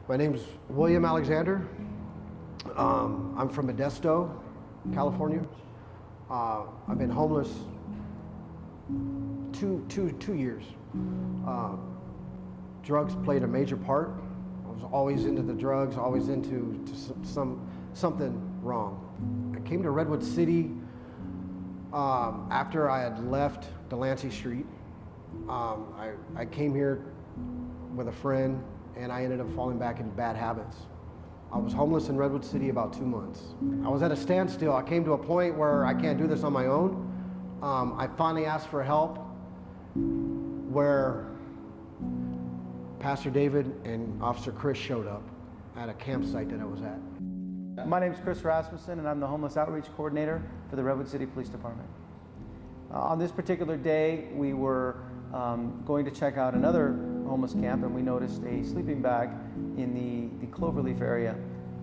My name's William Alexander. I'm from Modesto, California. I've been homeless two years. Drugs played a major part. I was always into the drugs, always into something wrong. I came to Redwood City after I had left Delancey Street. I came here with a friend, and I ended up falling back into bad habits. I was homeless in Redwood City about 2 months. I was at a standstill. I came to a point where I can't do this on my own. I finally asked for help, where Pastor David and Officer Chris showed up at a campsite that I was at. My name is Chris Rasmussen, and I'm the Homeless Outreach Coordinator for the Redwood City Police Department. On this particular day, we were going to check out another homeless camp, and we noticed a sleeping bag in the cloverleaf area.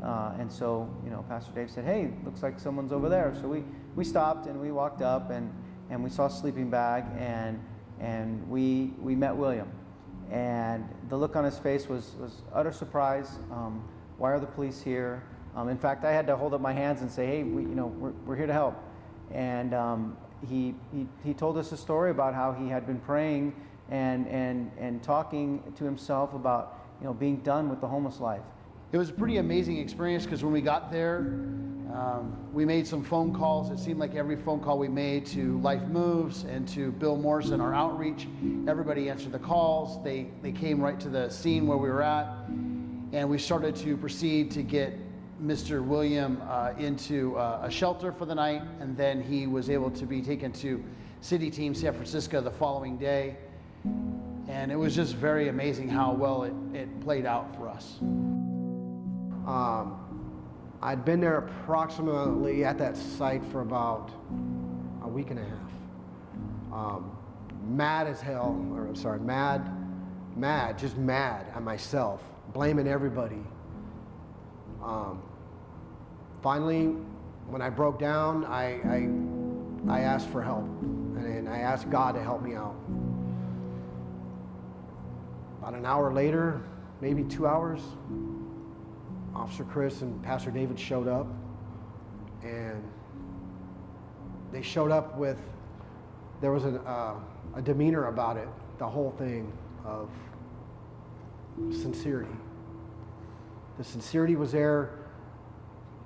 And so, Pastor Dave said, "Hey, looks like someone's over there." So we stopped and we walked up and we saw a sleeping bag, and we met William. And the look on his face was utter surprise. Why are the police here? In fact, I had to hold up my hands and say, "Hey, we're here to help." And he told us a story about how he had been praying and talking to himself about being done with the homeless life. It was a pretty amazing experience, because when we got there, we made some phone calls. It seemed like every phone call we made to Life Moves and to Bill Morrison, our outreach, everybody answered the calls. They came right to the scene where we were at, and we started to proceed to get Mr. William into a shelter for the night, and then he was able to be taken to City Team San Francisco the following day. And it was just very amazing how well it played out for us. I'd been there approximately at that site for about a week and a half. Mad as hell, or I'm sorry, just mad at myself, blaming everybody. Finally, when I broke down, I asked for help, and I asked God to help me out. About an hour later, maybe 2 hours, Officer Chris and Pastor David showed up, and they showed up with, there was a demeanor about it, the whole thing, of sincerity. The sincerity was there,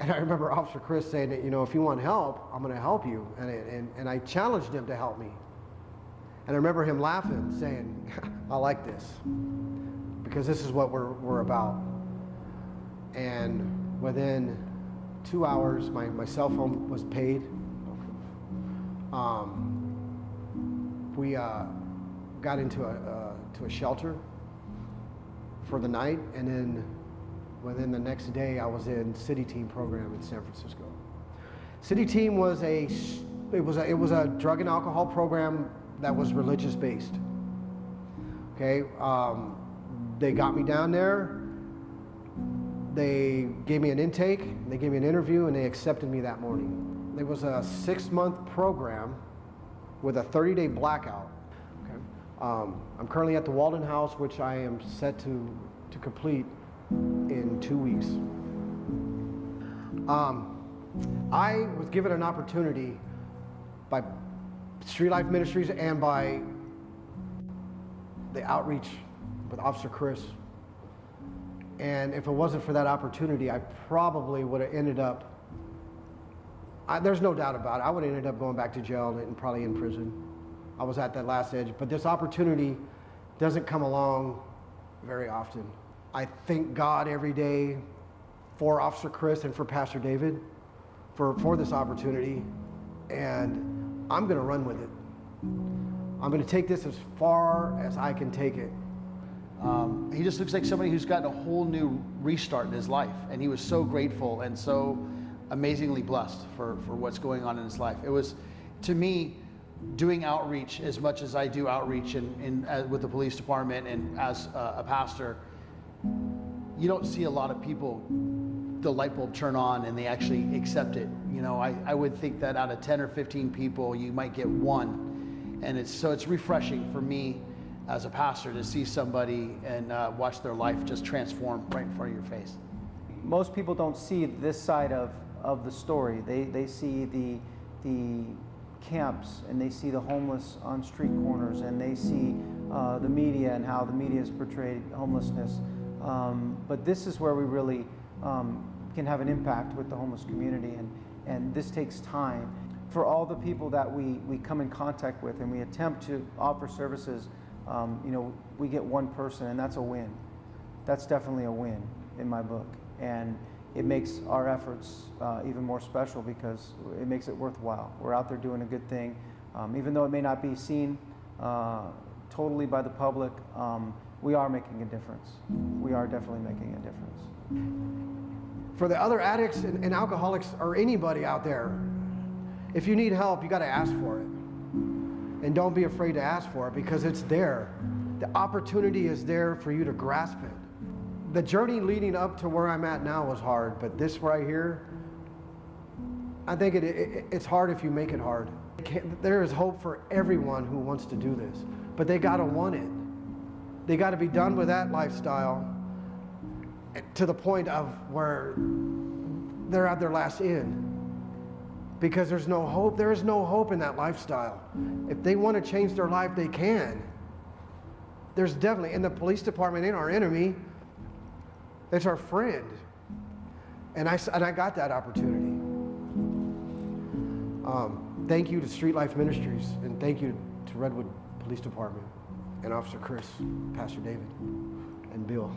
and I remember Officer Chris saying that, if you want help, I'm going to help you, and I challenged him to help me. And I remember him laughing, saying, "I like this, because this is what we're about." And within 2 hours, my cell phone was paid. We got into a shelter for the night, and then within the next day, I was in City Team program in San Francisco. City Team was a drug and alcohol program that was religious based. Okay, they got me down there. They gave me an intake, they gave me an interview, and they accepted me that morning. It was a 6-month program with a 30-day blackout. Okay. I'm currently at the Walden House, which I am set to complete in 2 weeks. I was given an opportunity by Street Life Ministries and by the outreach with Officer Chris. And if it wasn't for that opportunity, I probably would have ended up, there's no doubt about it, I would have ended up going back to jail and probably in prison. I was at that last edge, but this opportunity doesn't come along very often. I thank God every day for Officer Chris and for Pastor David for this opportunity, and I'm going to run with it. I'm going to take this as far as I can take it. He just looks like somebody who's gotten a whole new restart in his life, and he was so grateful and so amazingly blessed for what's going on in his life. It was, to me, doing outreach as much as I do outreach with the police department and as a pastor. You don't see a lot of people, the light bulb turn on and they actually accept it. I would think that out of 10 or 15 people, you might get one. And it's refreshing for me as a pastor to see somebody and watch their life just transform right in front of your face. Most people don't see this side of the story. They see the camps, and they see the homeless on street corners, and they see the media and how the media has portrayed homelessness. But this is where we really can have an impact with the homeless community, and this takes time. For all the people that we come in contact with and we attempt to offer services, you know, we get one person, and that's a win. That's definitely a win in my book. And it makes our efforts even more special because it makes it worthwhile. We're out there doing a good thing. Even though it may not be seen totally by the public, we are making a difference. We are definitely making a difference. For the other addicts and alcoholics or anybody out there, if you need help, you got to ask for it. And don't be afraid to ask for it because it's there. The opportunity is there for you to grasp it. The journey leading up to where I'm at now was hard, but this right here, I think it's hard if you make it hard. There is hope for everyone who wants to do this, but they got to want it. They got to be done with that lifestyle to the point of where they're at their last end. Because there's no hope. There is no hope in that lifestyle. If they want to change their life, they can. There's definitely, and the police department ain't our enemy. It's our friend. And I got that opportunity. Thank you to Street Life Ministries, and thank you to Redwood Police Department, and Officer Chris, Pastor David, and Bill.